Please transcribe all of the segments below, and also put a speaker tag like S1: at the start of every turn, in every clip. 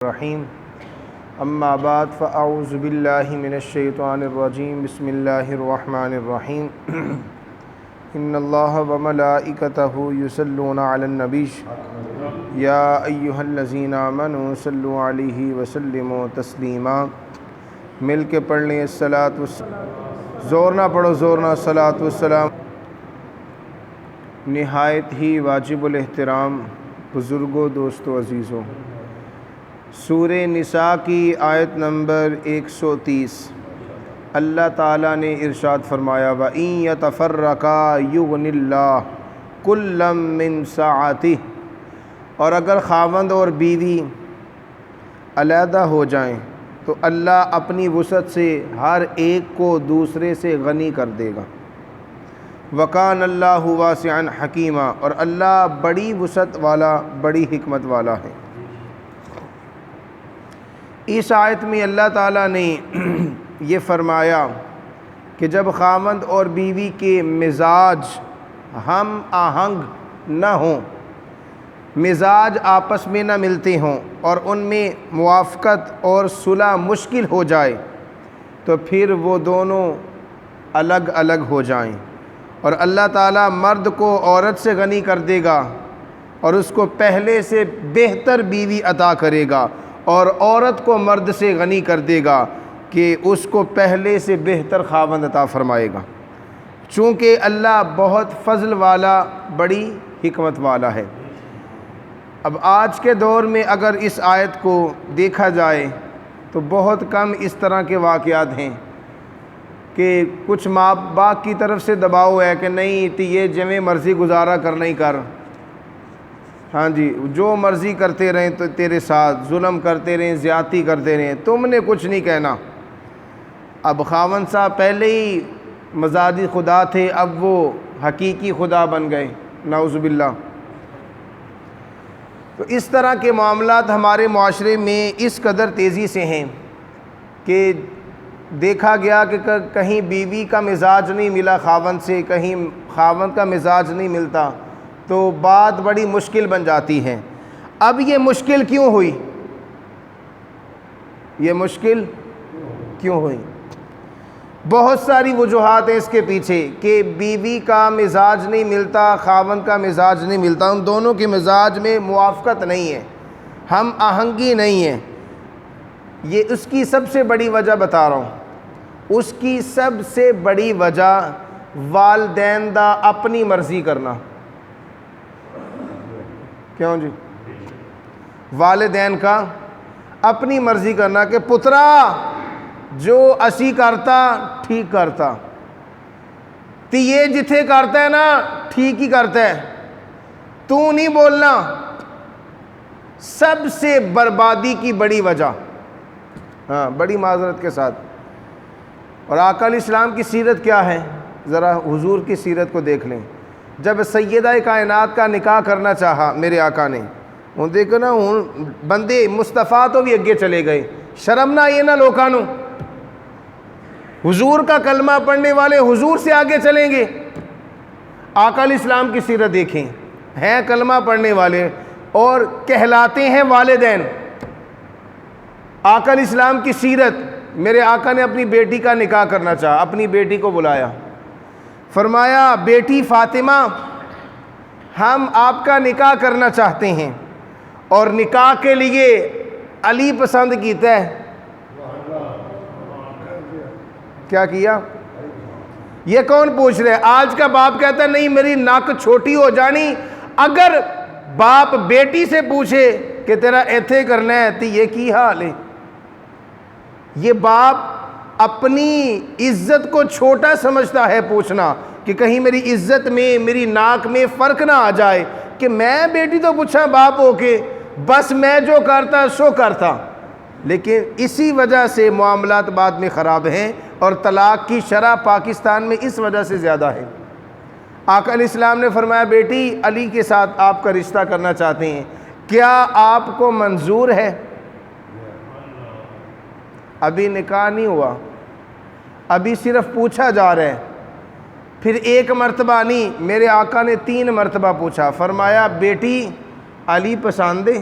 S1: الرحیم اما بعد فاعوذ باللہ من الشیطان الرجیم بسم اللہ الرحمن الرحیم ان اللہ وملائکتہ یصلون علی النبی یا ایہا الذین آمنوا صلوا علیہ وسلموا تسلیما۔ مل کے پڑھ لیں الصلاۃ والسلام، زور نہ پڑھو، زور نہ، الصلاۃ والسلام۔ نہایت ہی واجب الاحترام بزرگوں، دوستو، عزیزوں، سورہ نساء کی آیت نمبر 130 اللہ تعالیٰ نے ارشاد فرمایا وَإِن يَتَفَرَّقَا يُغْنِ اللَّهُ كُلًّا مِّن سَعَتِهِ، اور اگر خاوند اور بیوی علیحدہ ہو جائیں تو اللہ اپنی وسعت سے ہر ایک کو دوسرے سے غنی کر دے گا۔ وَكَانَ اللَّهُ وَاسِعًا حَكِيمًا، اور اللہ بڑی وسعت والا، بڑی حکمت والا ہے۔ اس آیت میں اللہ تعالیٰ نے یہ فرمایا کہ جب خاوند اور بیوی کے مزاج ہم آہنگ نہ ہوں، مزاج آپس میں نہ ملتے ہوں اور ان میں موافقت اور صلح مشکل ہو جائے تو پھر وہ دونوں الگ الگ ہو جائیں، اور اللہ تعالیٰ مرد کو عورت سے غنی کر دے گا اور اس کو پہلے سے بہتر بیوی عطا کرے گا، اور عورت کو مرد سے غنی کر دے گا کہ اس کو پہلے سے بہتر خاوند عطا فرمائے گا، چونکہ اللہ بہت فضل والا، بڑی حکمت والا ہے۔ اب آج کے دور میں اگر اس آیت کو دیکھا جائے تو بہت کم اس طرح کے واقعات ہیں کہ کچھ ماں باپ کی طرف سے دباؤ ہے کہ نہیں تو یہ جویں مرضی گزارا کرنا ہی کر، ہاں جی، جو مرضی کرتے رہیں تو تیرے ساتھ ظلم کرتے رہیں، زیادتی کرتے رہیں، تم نے کچھ نہیں کہنا۔ اب خاوند صاحب پہلے ہی مزاجی خدا تھے، اب وہ حقیقی خدا بن گئے، نعوذ باللہ۔ تو اس طرح کے معاملات ہمارے معاشرے میں اس قدر تیزی سے ہیں کہ دیکھا گیا کہ کہیں بیوی کا مزاج نہیں ملا خاوند سے، کہیں خاوند کا مزاج نہیں ملتا، تو بات بڑی مشکل بن جاتی ہے۔ اب یہ مشکل کیوں ہوئی؟ یہ مشکل کیوں ہوئی؟ بہت ساری وجوہات ہیں اس کے پیچھے کہ بیوی کا مزاج نہیں ملتا، خاوند کا مزاج نہیں ملتا، ان دونوں کے مزاج میں موافقت نہیں ہے، ہم آہنگی نہیں ہے۔ یہ اس کی سب سے بڑی وجہ بتا رہا ہوں، اس کی سب سے بڑی وجہ والدین دا اپنی مرضی کرنا۔ کیوں جی؟ والدین کا اپنی مرضی کرنا کہ پترا جو اسی کرتا ٹھیک کرتا، تی یہ جتھے کرتا ہے نا ٹھیک ہی کرتا ہے، تو نہیں بولنا۔ سب سے بربادی کی بڑی وجہ، ہاں بڑی معذرت کے ساتھ۔ اور آقا علیہ السلام کی سیرت کیا ہے؟ ذرا حضور کی سیرت کو دیکھ لیں۔ جب سیدہ کائنات کا نکاح کرنا چاہا میرے آقا نے، ہوں دیکھو نا، ہوں بندے مصطفیٰ تو بھی اگے چلے گئے، شرم نہ آئیے نا لوکانوں، حضور کا کلمہ پڑھنے والے حضور سے آگے چلیں گے۔ آقا علیہ السلام کی سیرت دیکھیں، ہیں کلمہ پڑھنے والے اور کہلاتے ہیں والدین۔ آقا علیہ السلام کی سیرت، میرے آقا نے اپنی بیٹی کا نکاح کرنا چاہا، اپنی بیٹی کو بلایا، فرمایا بیٹی فاطمہ ہم آپ کا نکاح کرنا چاہتے ہیں، اور نکاح کے لیے علی پسند کیتا ہے۔ کیا کیا؟ یہ کون پوچھ رہے؟ آج کا باپ کہتا ہے نہیں میری ناک چھوٹی ہو جانی۔ اگر باپ بیٹی سے پوچھے کہ تیرا ایتھے کرنا ہے تو یہ کی حال ہے؟ یہ باپ اپنی عزت کو چھوٹا سمجھتا ہے پوچھنا کہ کہیں میری عزت میں، میری ناک میں فرق نہ آ جائے کہ میں بیٹی تو پوچھا باپ ہو کے، بس میں جو کرتا سو کرتا۔ لیکن اسی وجہ سے معاملات بعد میں خراب ہیں، اور طلاق کی شرح پاکستان میں اس وجہ سے زیادہ ہے۔ آقا علیہ السلام نے فرمایا بیٹی علی کے ساتھ آپ کا رشتہ کرنا چاہتے ہیں، کیا آپ کو منظور ہے؟ ابھی نکاح نہیں ہوا، ابھی صرف پوچھا جا رہا ہے۔ پھر ایک مرتبہ نہیں، میرے آقا نے 3 مرتبہ پوچھا، فرمایا بیٹی علی پسند ہے؟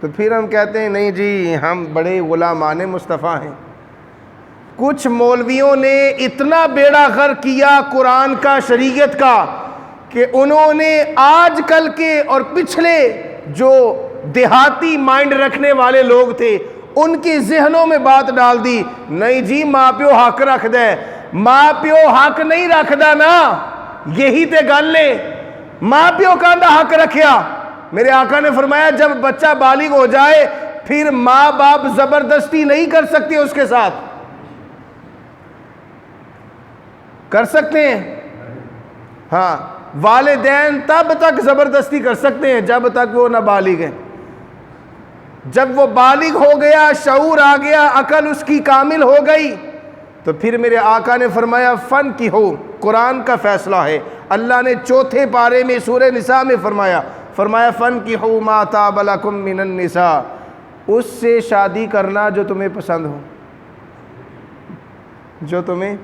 S1: تو پھر ہم کہتے ہیں نہیں جی ہم بڑے غلامان مصطفیٰ ہیں۔ کچھ مولویوں نے اتنا بیڑا غرق کیا قرآن کا، شریعت کا، کہ انہوں نے آج کل کے اور پچھلے جو دیہاتی مائنڈ رکھنے والے لوگ تھے ان کے ذہنوں میں بات ڈال دی، نہیں جی ماں پیو حق رکھ دے۔ ماں پیو حق نہیں رکھ دا نا، یہی تے گل نے۔ ماں پیو کہاں حق رکھیا؟ میرے آقا نے فرمایا جب بچہ بالغ ہو جائے پھر ماں باپ زبردستی نہیں کر سکتے اس کے ساتھ۔ کر سکتے ہیں؟ ہاں، والدین تب تک زبردستی کر سکتے ہیں جب تک وہ نابالغ ہیں۔ جب وہ بالغ ہو گیا، شعور آ گیا، عقل اس کی کامل ہو گئی، تو پھر میرے آقا نے فرمایا فن کی ہو، قرآن کا فیصلہ ہے۔ اللہ نے چوتھے پارے میں سورہ نساء میں فرمایا فن کی ہو ما طاب لکم من النساء، اس سے شادی کرنا جو تمہیں پسند ہو، جو تمہیں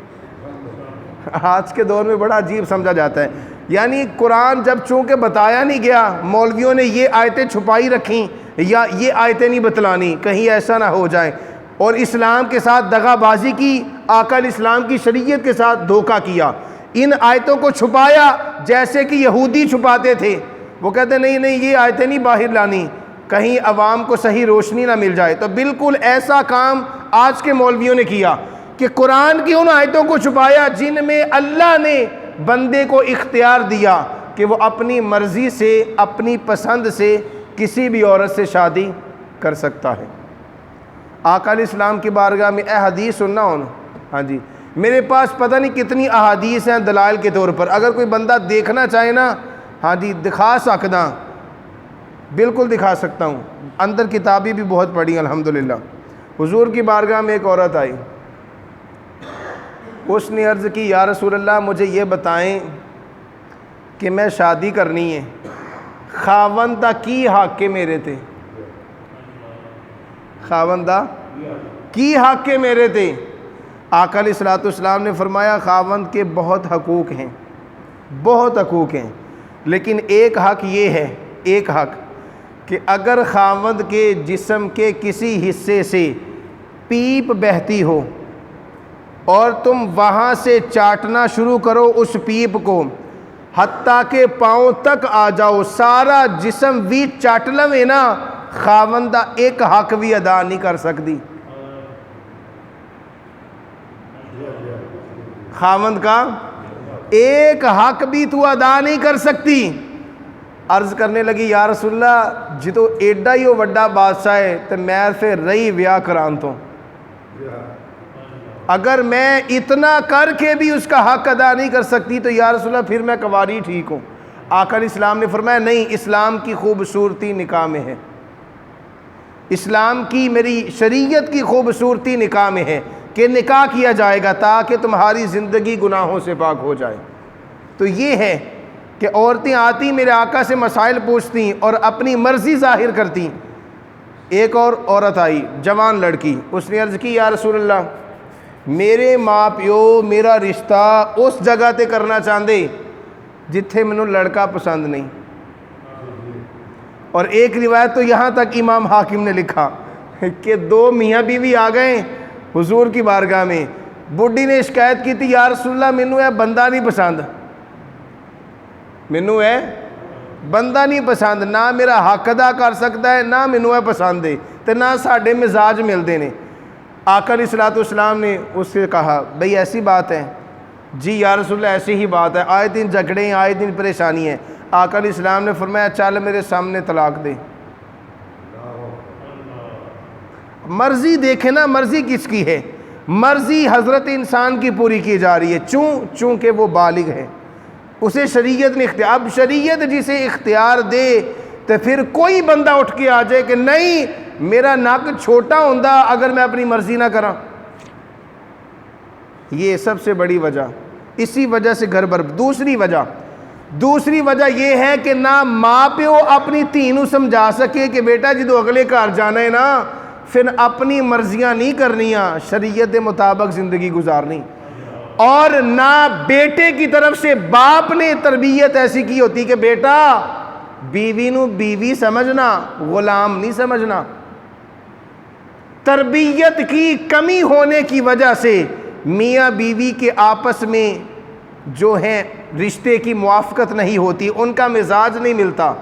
S1: آج کے دور میں بڑا عجیب سمجھا جاتا ہے۔ یعنی قرآن جب چونکہ بتایا نہیں گیا، مولویوں نے یہ آیتیں چھپائی رکھیں یا یہ آیتیں نہیں بتلانی کہیں ایسا نہ ہو جائے، اور اسلام کے ساتھ دغا بازی کی، آقا الاسلام کی شریعت کے ساتھ دھوکہ کیا، ان آیتوں کو چھپایا جیسے کہ یہودی چھپاتے تھے۔ وہ کہتے نہیں یہ آیتیں نہیں باہر لانی کہیں عوام کو صحیح روشنی نہ مل جائے۔ تو بالکل ایسا کام آج کے مولویوں نے کیا کہ قرآن کی ان آیتوں کو چھپایا جن میں اللہ نے بندے کو اختیار دیا کہ وہ اپنی مرضی سے، اپنی پسند سے کسی بھی عورت سے شادی کر سکتا ہے۔ آقا علیہ السلام کی بارگاہ میں اے حدیث سننا ہونا، ہاں جی میرے پاس پتہ نہیں کتنی احادیث ہیں دلائل کے طور پر، اگر کوئی بندہ دیکھنا چاہے نا، ہاں جی دکھا سکتا، بالکل دکھا سکتا ہوں۔ اندر کتابیں بھی بہت پڑھی الحمدللہ۔ حضور کی بارگاہ میں ایک عورت آئی، اس نے عرض کی یا رسول اللہ مجھے یہ بتائیں کہ میں شادی کرنی ہے، خاوندہ کی حق کے میرے تھے، خاوندہ کی حق کے میرے تھے۔ آقا علیہ السلام نے فرمایا خاوند کے بہت حقوق ہیں، بہت حقوق ہیں، لیکن ایک حق یہ ہے، ایک حق کہ اگر خاوند کے جسم کے کسی حصے سے پیپ بہتی ہو اور تم وہاں سے چاٹنا شروع کرو اس پیپ کو حتیٰ کہ پاؤں تک آ جاؤ، سارا جسم بھی چاٹ لوے نا، خاوندہ ایک حق بھی ادا نہیں کر سکتی۔ خاوند کا ایک حق بھی تو ادا نہیں کر سکتی۔ عرض کرنے لگی یا رسول اللہ جی تو ایڈا ہی وہ وڈا بادشاہ ہے تو میں پھر رہی ویاہ کران تو، اگر میں اتنا کر کے بھی اس کا حق ادا نہیں کر سکتی تو یا رسول اللہ پھر میں کنواری ٹھیک ہوں۔ آقا علیہ السلام نے فرمایا نہیں، اسلام کی خوبصورتی نکاح میں ہے، اسلام کی میری شریعت کی خوبصورتی نکاح میں ہے کہ نکاح کیا جائے گا تاکہ تمہاری زندگی گناہوں سے پاک ہو جائے۔ تو یہ ہے کہ عورتیں آتی میرے آقا سے مسائل پوچھتی اور اپنی مرضی ظاہر کرتی۔ ایک اور عورت آئی، جوان لڑکی، اس نے عرض کی یا رسول اللہ میرے ماں پیو میرا رشتہ اس جگہ تے کرنا چاہتے جتھے مینوں لڑکا پسند نہیں۔ اور ایک روایت تو یہاں تک امام حاکم نے لکھا کہ دو میاں بیوی آ گئے حضور کی بارگاہ میں، بڈھی نے شکایت کی تھی یا رسول اللہ مینوں ہے بندہ نہیں پسند، مینوں ہے بندہ نہیں پسند، نہ میرا حق ادا کر سکتا ہے نہ مینوں ہے پسند ہے تے نہ ساڈے مزاج ملتے ہیں۔ آقا علیہ السلام نے اس سے کہا بھئی ایسی بات ہے؟ جی یا رسول اللہ ایسی ہی بات ہے، آئے دن جھگڑے ہیں، آئے دن پریشانی ہے۔ آقا علیہ السلام نے فرمایا چل میرے سامنے طلاق دے۔ مرضی دیکھیں نا، مرضی کس کی ہے؟ مرضی حضرت انسان کی پوری کی جا رہی ہے، چونکہ وہ بالغ ہے، اسے شریعت نے اختیار، اب شریعت جسے اختیار دے تو پھر کوئی بندہ اٹھ کے آ جائے کہ نہیں میرا نک چھوٹا ہوندا اگر میں اپنی مرضی نہ کراں، یہ سب سے بڑی وجہ، اسی وجہ سے گھر برباد۔ دوسری وجہ یہ ہے کہ نہ ماں پیو اپنی دھی نوں سمجھا سکے کہ بیٹا جدو اگلے گھر جانا ہے نا پھر اپنی مرضیاں نہیں کرنیاں، شریعت دے مطابق زندگی گزارنی۔ اور نہ بیٹے کی طرف سے باپ نے تربیت ایسی کی ہوتی کہ بیٹا بیوی نو بیوی سمجھنا، غلام نہیں سمجھنا۔ تربیت کی کمی ہونے کی وجہ سے میاں بیوی کے آپس میں جو ہے رشتے کی موافقت نہیں ہوتی، ان کا مزاج نہیں ملتا۔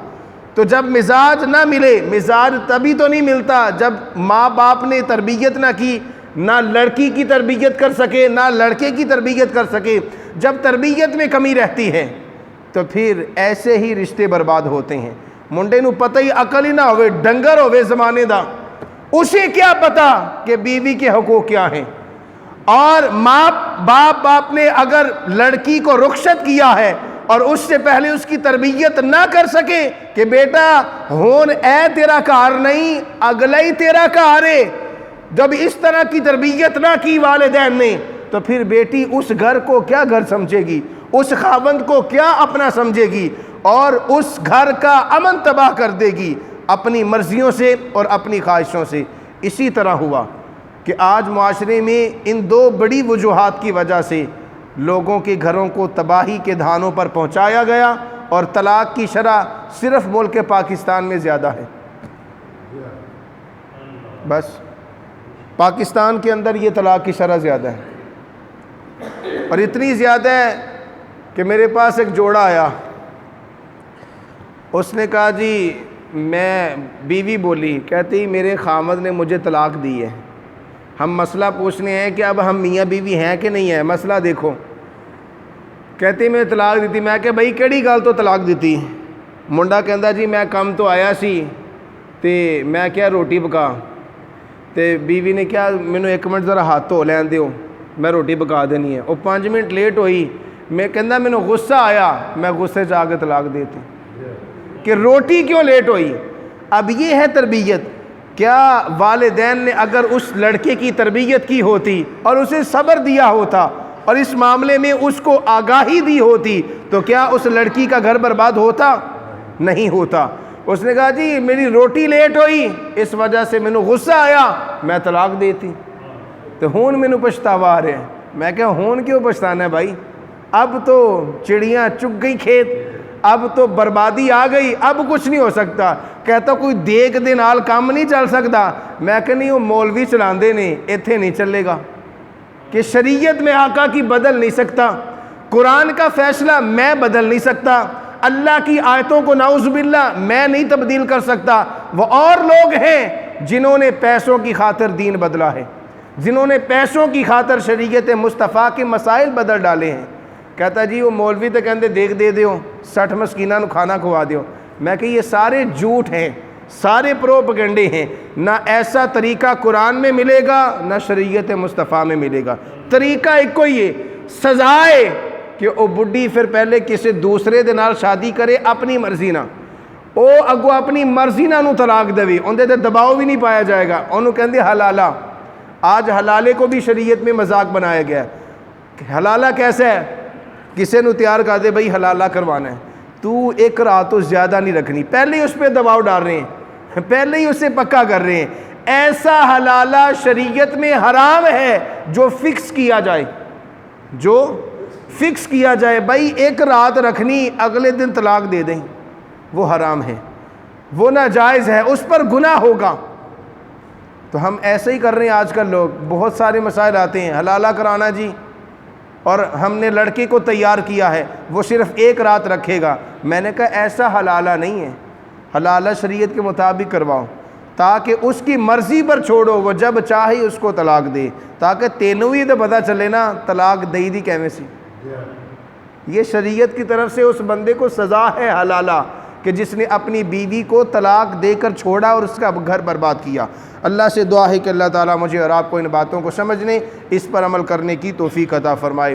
S1: تو جب مزاج نہ ملے، مزاج تبھی تو نہیں ملتا جب ماں باپ نے تربیت نہ کی، نہ لڑکی کی تربیت کر سکے نہ لڑکے کی تربیت کر سکے۔ جب تربیت میں کمی رہتی ہے تو پھر ایسے ہی رشتے برباد ہوتے ہیں۔ منڈے نو پتہ ہی عقل ہی نہ ہوئے، ڈنگر ہوئے زمانے دا، اسے کیا پتا کہ بیوی کے حقوق کیا ہیں۔ اور ماں باپ نے اگر لڑکی کو رخصت کیا ہے اور اس سے پہلے اس کی تربیت نہ کر سکے کہ بیٹا ہون اے تیرا کار نہیں، اگلا ہی تیرا کار ہے، جب اس طرح کی تربیت نہ کی والدین نے تو پھر بیٹی اس گھر کو کیا گھر سمجھے گی، اس خاوند کو کیا اپنا سمجھے گی، اور اس گھر کا امن تباہ کر دے گی اپنی مرضیوں سے اور اپنی خواہشوں سے۔ اسی طرح ہوا کہ آج معاشرے میں ان دو بڑی وجوہات کی وجہ سے لوگوں کے گھروں کو تباہی کے دھانوں پر پہنچایا گیا، اور طلاق کی شرح صرف ملک پاکستان میں زیادہ ہے۔ بس پاکستان کے اندر یہ طلاق کی شرح زیادہ ہے، اور اتنی زیادہ ہے کہ میرے پاس ایک جوڑا آیا، اس نے کہا جی میں بیوی بولی، کہتی میرے خامد نے مجھے طلاق دی ہے، ہم مسئلہ پوچھنے ہیں کہ اب ہم میاں بیوی ہیں کہ نہیں ہیں، مسئلہ دیکھو۔ کہتی میں طلاق دیتی، میں کہ بھائی کیڑی گل تو طلاق دیتی؟ منڈا کہندا جی میں کم تو آیا سی تے میں کیا روٹی پکا، تے بیوی نے کیا مینوں 1 منٹ ذرا ہاتھ دھو لین دیو میں روٹی پکا دینی ہے۔ وہ 5 منٹ لیٹ ہوئی، میں کہندا مینوں غصہ آیا، میں غصے سے آ کے طلاق دیتی کہ روٹی کیوں لیٹ ہوئی۔ اب یہ ہے تربیت۔ کیا والدین نے اگر اس لڑکے کی تربیت کی ہوتی اور اسے صبر دیا ہوتا اور اس معاملے میں اس کو آگاہی دی ہوتی تو کیا اس لڑکی کا گھر برباد ہوتا؟ نہیں ہوتا۔ اس نے کہا جی میری روٹی لیٹ ہوئی اس وجہ سے مینوں غصہ آیا، میں طلاق دیتی، تو ہون مینوں پچھتاوا آ رہے ہیں۔ میں کہا ہون کیوں پچھتانا ہے بھائی، اب تو چڑیاں چگ گئی کھیت، اب تو بربادی آ گئی، اب کچھ نہیں ہو سکتا۔ کہتا کوئی دیکھ دے نال کام نہیں چل سکتا۔ میں کہ نہیں، وہ مولوی چلاندے نے، ایتھے نہیں چلے گا، کہ شریعت میں آقا کی بدل نہیں سکتا، قرآن کا فیصلہ میں بدل نہیں سکتا، اللہ کی آیتوں کو نعوذ باللہ میں نہیں تبدیل کر سکتا۔ وہ اور لوگ ہیں جنہوں نے پیسوں کی خاطر دین بدلا ہے، جنہوں نے پیسوں کی خاطر شریعت مصطفیٰ کے مسائل بدل ڈالے ہیں۔ کہتا جی وہ مولوی تو کہندے دیکھ دے دیو 60 مسکینہ نو کھانا کھوا دیو۔ میں کہ یہ سارے جھوٹ ہیں، سارے پروپیگنڈے ہیں، نہ ایسا طریقہ قرآن میں ملے گا نہ شریعت مصطفیٰ میں ملے گا۔ طریقہ ایک کو یہ سزائے کہ او بڈھی پھر پہلے کسی دوسرے دے نال شادی کرے اپنی مرضی نہ، او اگو اپنی مرضی نہ نو طلاق دے، اندے تے دباؤ بھی نہیں پایا جائے گا، انہوں کہندے حلالہ۔ آج حلالے کو بھی شریعت میں مذاق بنایا گیا ہے۔ حلالہ کیسا ہے؟ کسے نو تیار کر دے بھئی حلالہ کروانا ہے، تو ایک رات تو زیادہ نہیں رکھنی، پہلے ہی اس پہ دباؤ ڈال رہے ہیں، پہلے ہی اسے پکا کر رہے ہیں۔ ایسا حلالہ شریعت میں حرام ہے جو فکس کیا جائے، جو فکس کیا جائے بھائی ایک رات رکھنی اگلے دن طلاق دے دیں، وہ حرام ہے، وہ ناجائز ہے، اس پر گناہ ہوگا۔ تو ہم ایسے ہی کر رہے ہیں آج کل لوگ، بہت سارے مسائل آتے ہیں حلالہ کرانا جی، اور ہم نے لڑکے کو تیار کیا ہے وہ صرف 1 رات رکھے گا۔ میں نے کہا ایسا حلالہ نہیں ہے، حلالہ شریعت کے مطابق کرواؤ تاکہ اس کی مرضی پر چھوڑو، وہ جب چاہے اس کو طلاق دے، تاکہ تینوں ہی تو پتہ چلے نا طلاق دئی دی کیویں سی۔ یہ شریعت کی طرف سے اس بندے کو سزا ہے حلالہ کہ جس نے اپنی بیوی کو طلاق دے کر چھوڑا اور اس کا گھر برباد کیا۔ اللہ سے دعا ہے کہ اللہ تعالیٰ مجھے اور آپ کو ان باتوں کو سمجھنے، اس پر عمل کرنے کی توفیق عطا فرمائے۔